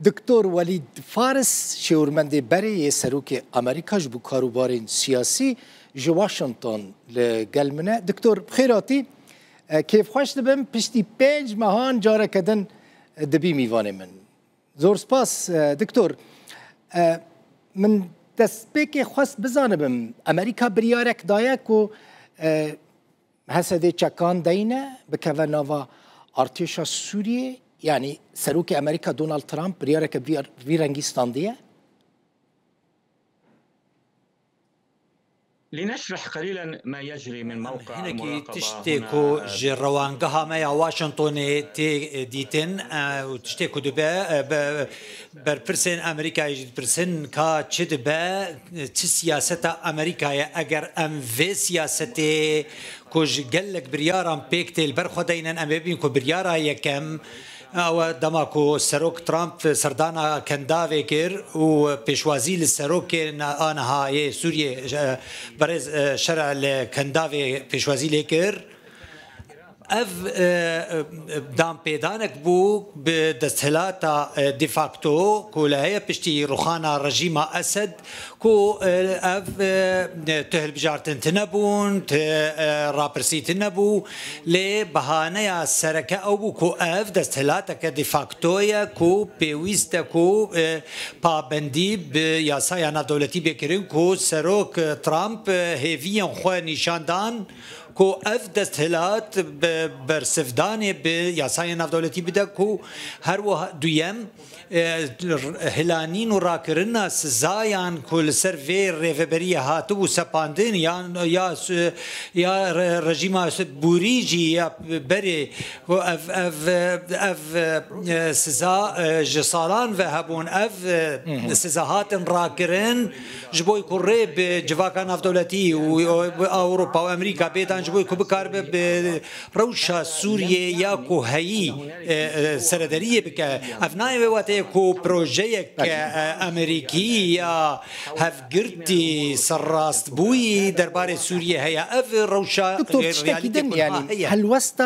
دکتور ولید فارس شورمنده بری سروک امریکا جبو کاروبارین سیاسی جو واشنطن لگلمنه. دکتور بخیراتی کیف خوش دبم پشتی 5 ماهان جاره کدن دبی میوانه من زور سپاس. دکتور من دست بکی خواست بزانم امریکا بریارک دایا که هسته چکان دینه بکوه نوا ارتشا سوریه، يعني سروك أمريكا دونالد ترامب بريارك فيرنجستان ديه؟ لنشرح قليلا ما يجري من موقع المراقبة. تشتكو جروانجها ما واشنطن ديتن وتشتكو دبا برسن أمريكا يجد برسن كا تشدبا تسياسة أمريكا أجر أم في سياسة كوج قلك بريارا بيكتل برخدينا أم بين كو بريارا يكم او دماكو سروك ترامب سردانا كندافي كير و بيشوازي للسروك انا هاي سوريا برز شرع الكندافي بيشوازي لكير اف دام بيدانك بو بدستهلاتا ديفاكتو كولا هي بشتي روخانا رجيما اسد كو اف تهل بجارتن تنبون رابرسي تنبو لبهانيا السركه او بو كو اف دستهلاتا كديفاكتويا كو بيويستا كو بابندي بياسايا دولتي بكرين كو سروك ترامب هيفيان خو نيشاندان كو اف دستهلات برسفداني بياسايا نافدولتي بدا كو هر دويم هلانين وراكرنا سزايان كل سيرفي ريفبريه هاتو سباندين يا رجيما بوريجي يا بري اف سزا جسالان وهبون اف سزاهات راكرن جبوي كوري بجواكا نافدولتي واوروبا وامريكا بيتان جبوي كو بكار بروشا سوريا يا كو هي سردريه بك افناي واتي كو بروجيك امريكي يا هفجرتي سراست بوي دربار سوريا هي اف روشا دكتور تشتكيدن يعني هل وسط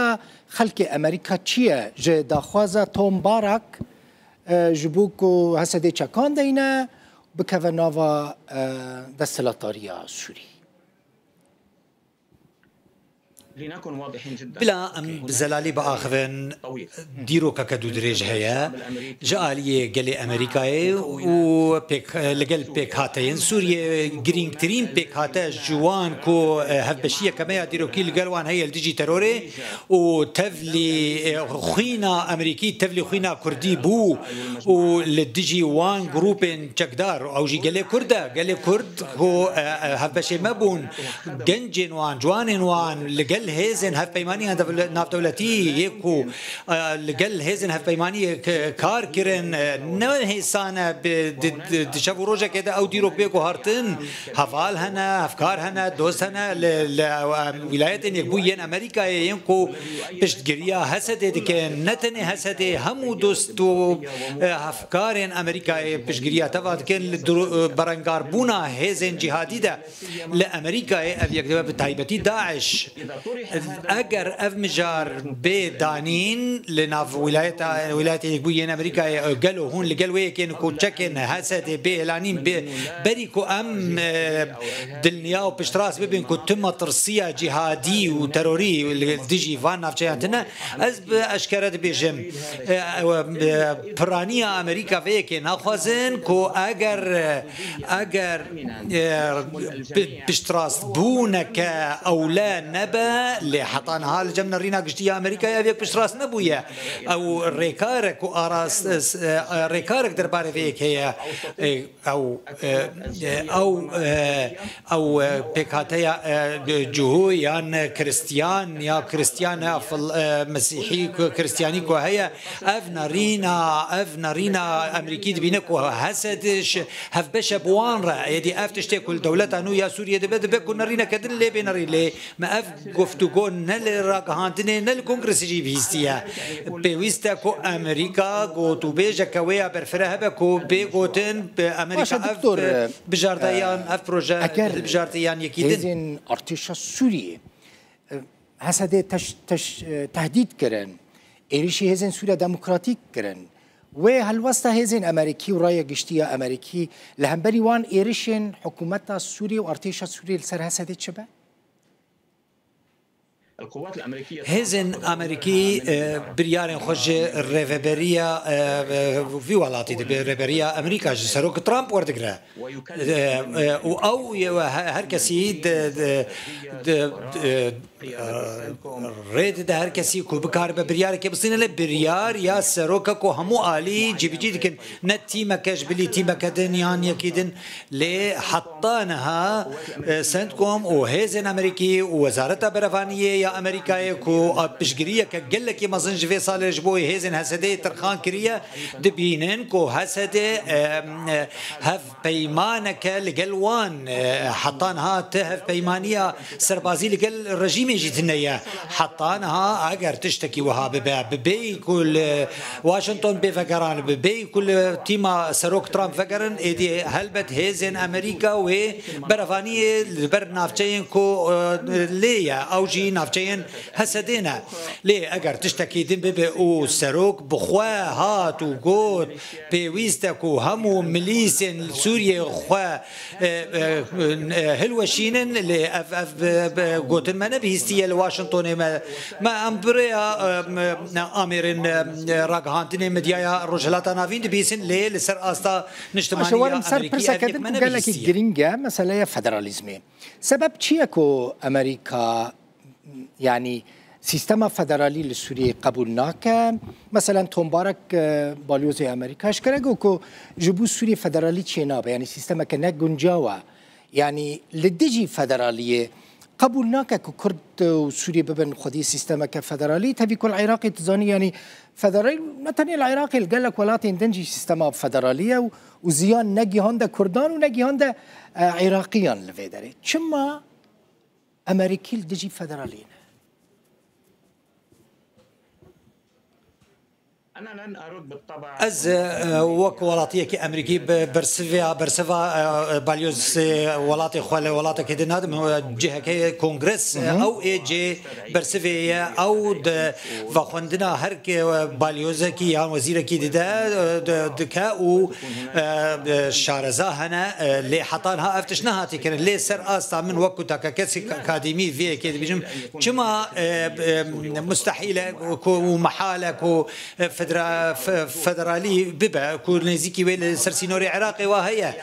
خلق امريكا تشيا جه داخوازا توم بارك جبوكو هسدي چکان دينا بكوه ناوا دستلاتاريا سوري لنكن واضحين جدا بلا ام زلالي باخذن ديرو ككدو دريج هيا جاليه قال امريكاي و بيك لقل بيك هاتين سوريا جرين ترين بيك هاتا جوان كو هبشيه كما ديرو كيل قالوان هي الديجي تروري وتفلي خوينا امريكي تفلي خوينا كردي بو وللديجي وان جروبين تشكدار او جي قال كردا قال كرد كو هبشي مبون جنجن وان جوانين وان لقل هيزن هف بيماني ناف دولتي يكو لقل هيزن هف بيماني كار كرن نو هيسانا دشافو روجا كده او ديرو بيكو هارتن هفال هنا افكار هنا دوست هنا ولايات يكبو ين امريكا ينكو بشتجريا هسده دكن نتني هسده همو دوستو افكار امريكا بشتجريا تبع كان برنگار بونا هيزن جهادي ده لامريكا اف يكتب بتايبتي داعش اگر اف مجار بدانين لناف ولايات يكبوين امريكا قالوا هون لقالوا كانوا كو تشكن هسد باعلانين بريكو ام دلنيا وبشتراس بين كو تم ترسيا جهادي وتروري ديجي فان نافجاتنا از اشكرت بيجم برانيا امريكا فيك ناخذن كو اگر بشتراس بونك اولا نبا اللي حطانها لجمنا رينا قشتيا امريكا يا فيك بشراس نبويا او ريكارك واراس ريكارك درباري فيك هي او بيكاتيا جهو يان كريستيان يا كريستيان مسيحي كريستيانيكو هي افنا رينا امريكي بينكو هسدش هف بشا بوان را يدي افتشتي كل دولتها نو يا سوريا دبد بكون رينا كدن لي بين ريلي ما اف گفتگو نل راگهاندنه نل کنگرس جی بیستیه پیوسته کو امریکا گوتو بیجه کویا برفره به کو بیگوتن به امریکا اف بجاردیان اف پروژه بجاردیان یکیدن هزین ارتش سوریه هسده تهدید کرن ایریشی هزین سوریا دموکراتیک کرن وهالوسطى هزين أمريكي ورايا قشتية أمريكي لهمبري وان إيرشين حكومتها السوري وأرتيشا السوري لسر هسدت شبه؟ القوات الأمريكية هزن أمريكي بريارين خوش الريفبرية في ولاتي الريفبرية أمريكا سروك ترامب وردقرا أو هر كسي ريد ده هر كسي كو بكار بريار كي بصينا لبريار يا سروك كو همو آلي جيبي لكن نتي مكاش بلي تي مكادن يعني كيدن لحطانها سنتكم وهزن أمريكي ووزارة برفانية يا أمريكا كو بشجرية كجلة كي مازنج في صار جبوي هزن هسدي ترخان كريه دبينن كو هسدي هف بيمانك لجلوان حطانها تهف بيمانية سربازي لجل الرجيم جيتنيا حطانها أجر تشتكي وها ببي كل واشنطن بفكران ببي كل تيما سروك ترامب فكرن إدي هلبت هزن أمريكا وبرفانية برنافجين كو ليا أو جي نافجين هسدينا ليه أجر تشتكي دم ببي أو سروك بخوا هات وجود بويستك وهمو مليسن سوريا خوا هلوشينن لأف جوتن ما نبيستي لواشنطن ما أمبريا أميرن راجهانتني مديا رجلات نافين بيسن ليه لسر أستا نجتماعية أمريكية قال لك الجرينجا مسألة فدراليزمي سبب شيء أمريكا يعني سيستم فدرالي لسوريا قبولناك مثلا تومبارك باليوزي أمريكا اشكرا كو جبو سوريا فدرالي تشينابا يعني سيستم كنا جنجاوا يعني لديجي فدرالية قبولناك كو كرد وسوريا ببن خدي سيستم كفدرالي تبي كل عراقي تزاني يعني فدرالي نتني العراقي قال لك ولاتي دنجي سيستم فدرالية وزيان نجي هوندا كردان ونجي هوندا عراقيان لفيدري شما أمريكي لديجي فدراليين أنا لن أرد بالطبع از وك ولاتي كي أمريكي برسفا باليوز ولاتي خوال ولاتي كده نادم جهة كي كونغرس أو إيجي برسفا أو وخندنا هر كي باليوز كي يعني وزير كي ده دكا و شارزا هنا اللي حطانها أفتشناها تكن اللي سر أستا من وقتها ككسي أكاديمي في كده بيجم كما مستحيل ومحالة كو فدرالي ببا كو نزيكي ويل سرسينوري عراقي وهي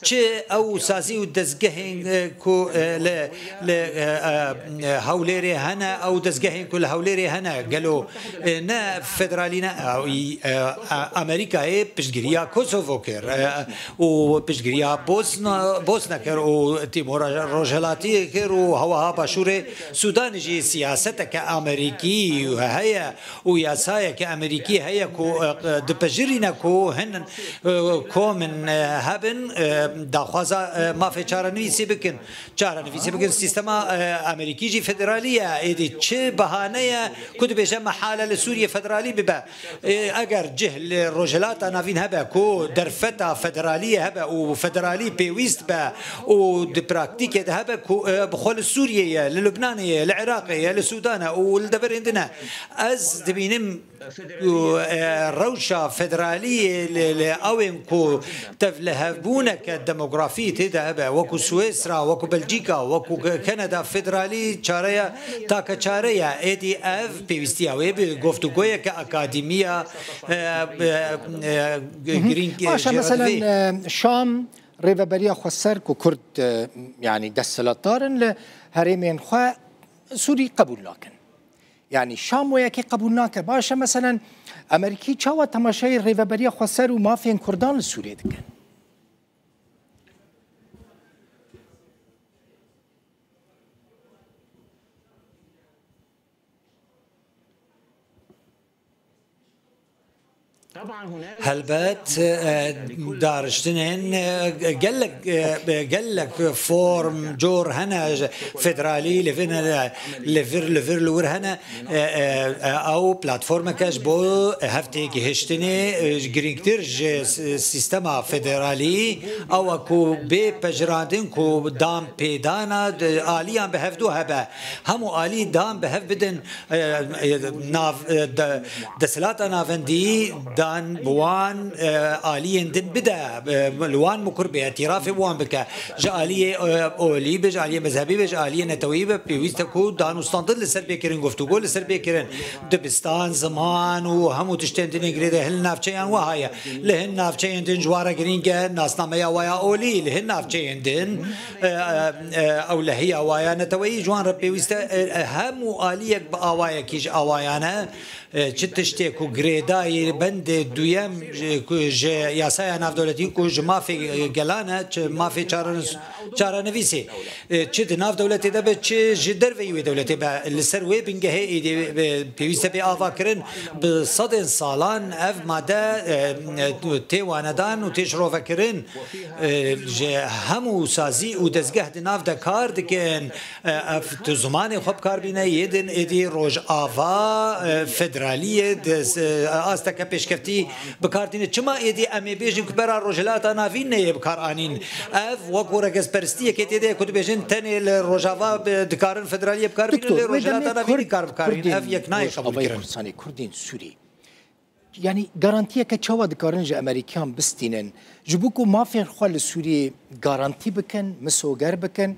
چه او سازي ودزگهين كو ل هوليري هنا او دزگهين كل هوليري هنا قالوا نا فدرالينا امريكا بشجريا كوسوفو كير و بشجريا بوسنا كير و تيمور روجلاتي كير و هوا باشوري سودان جي سياستك امريكي وهي وياسايا كامريكي هي كو دبجرينا كو هن كو من هبن داخوازا ما في چارنويسي بكن چارنويسي بكن سيستم امريكي جي فدراليه ايدي چه بهانه كنت بيجا محاله لسوريا فدرالي ببا اگر جهل رجلات نافين هبا كو درفتا فدراليه هبا وفدرالي بيويست با و دبراكتيك هبا كو بخول سوريا للبنانيه للعراقيه للسودان والدبر عندنا از دبينم روشة فدرالية لأوين كو تفلهبونك الديموغرافية تذهب وكو سويسرا وكو بلجيكا وكو كندا فدرالي شارية تاكا شارية ايدي اف بيوستياوي بغفتوغوية كأكاديمية جرين عشان مثلا شام ريفابريا خسر كو كرد يعني دسلطارن لهريمين خوا سوري قبول لكن يعني شام وياكي قبولناك باشا مثلا امريكي تشاوا تماشاي ريفابريا خسر وما فين كردان لسوريا دكن هلبات دارشتنين قال لك فورم جور هنا فدرالي لفر لور هنا او بلاتفورم كاش بو هفتي هشتني جرينكتر سيستما فدرالي او كو بي بجراندن كو دام بيدانا آليان بهفدو هبا همو آلي دام بهف بدن ناف دسلاتا نافندي دان دبستان بوان آليين دن بدا لوان مكر باعتراف بوان بك جالية أولي بجالية مذهبي بجالية نتوي بيويستكو دانوستان ضل لسر بيكرن گفتگو لسر بيكرن دبستان زمان وهمو تشتين دن يقريده هل نافچيان وهايا لهن نافچيان دن جوارا گرينگه ناسناميا ويا أولي لهن نافچيان دن أو لهي وايا نتوي جوان رب بيويستا همو آليك بآوايا كيج آوايانا چتشته کو گریدای بند دویم یاسای نافدولتی کو جمافی گلانه مافی چارنویسی چت نافدولتی ده به چه جدر وی دولتی به لسر وی بنگه ایدی پیوسته به آوا کرن به صد سالان اف ماده تیواندان و تشروف کرن همو سازی و دزگه ناف ده کار دکن اف تو زمان خوب کار بینه یدن ایدی روج آوا فدرال عالیه آستا که پیشکفتی بکارتینه چما ایدی امی بیجیم که برای روجلات نافین نه بکار آنین اف وکورا گز پرستیه که تیده کد بیجن تنی روجاوا دکارن فدرالیه بکار بینه روجلات نافین کار بکارین اف یک نای قبول کرن کردین سوری يعني garantiye که چوا دکارن جه امریکان بستینن جبوکو مافین خوال سوری garanti بکن مسوگر بکن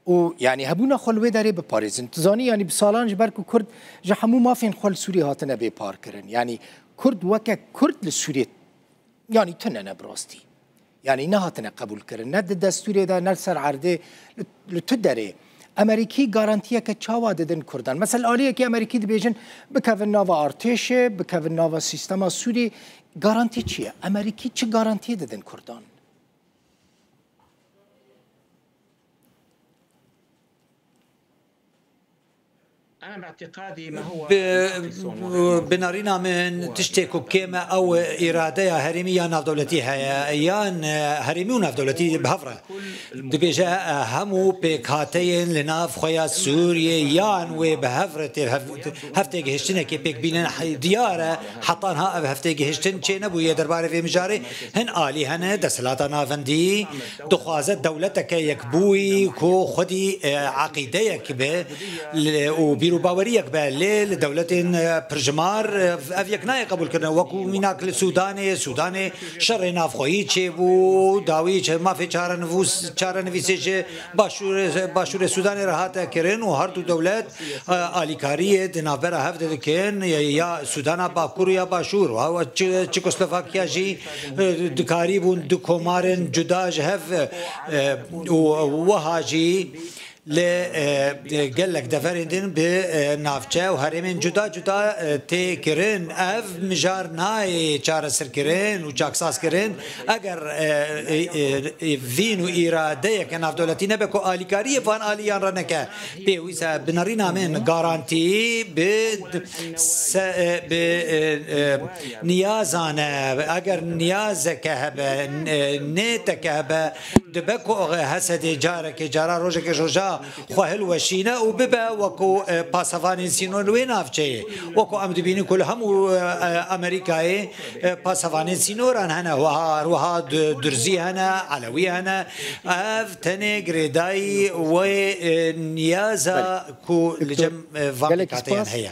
و يعني هبونا خلوه داره بپاريزن تزاني يعني بسالان جبركو كرد جحمو ما فين خل سوري هاتنا بپار كرن يعني كرد وكا كرد للسوري يعني تننا براستي يعني نهاتنا قبول كرن ند دستوري دا نرسر عرده لتدري امريكي غارانتيه كتشاوا ددن كردان مثلا آليه كي امريكي دبيجن بكافن نافا ارتش بكافن نافا سيستما سوري غارانتي چيه امريكي چه غارانتيه ددن كردان أنا باعتقادي ما هو بنارينا من تشتكوا كيما أو إرادة هرمية ناف دولتي هيان هرميون ناف دولتي بهفرة دبيجا همو بكاتين لناف خويا سوريا يان وبهفرة هفتة هشتنا كي بيك بينن ديارة حطانها هفتة هشتن شيء نبو يدربار في مجاري هن آلي هن دسلاتا نافندي دخوازت دولتك يكبوي كو خدي عقيدتك به وبيرو باوريك بالليل دولتين برجمار افيك ناي قبول كرنا وكو ميناك السوداني شر نافخوي تشيبو داوي ما في چاره نفيسه باشور السوداني راحت كرن وهر دو دولت اليكاريه دنابرا هفت كن يا سودان باكور يا باشور و تشيكوسلوفاكيا جي دكاري بون دو كومارن جداج هف وهاجي ل قال لك دفرندن بنافچه و هرمن جدا جدا تکرن اف مجار نای چار سر کرن و چاکساس کرن اگر وین و اراده که ناف دولتی نه بکو آلیکاری فان آلیان را نکه بیویسا بنارینا من گارانتی ب نیازانه اگر نیاز که به نیت که به دبکو حسد جاره که جاره روزه که جوجا خوهل وشينا وببا وكو باسافانين سينون وين افجي وكو ام دبيني كل هم امريكاي باسافانين سينوران هنا وها درزي هنا علوي هنا اف تني غريداي ونيازا كو لجم فامكاتين هي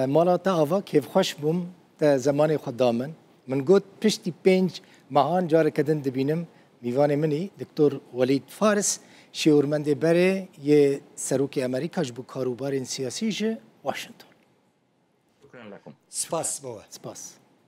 مالاتا افا كيف خوش بوم زماني خدامن من قلت بشتي بينج مهان جار كدن دبينم ميواني مني دكتور وليد فارس شیورمند بره یه سروک امریکاش بو کاروبار سیاسی واشنطن. شكرا لكم. سپاس بابا. سپاس.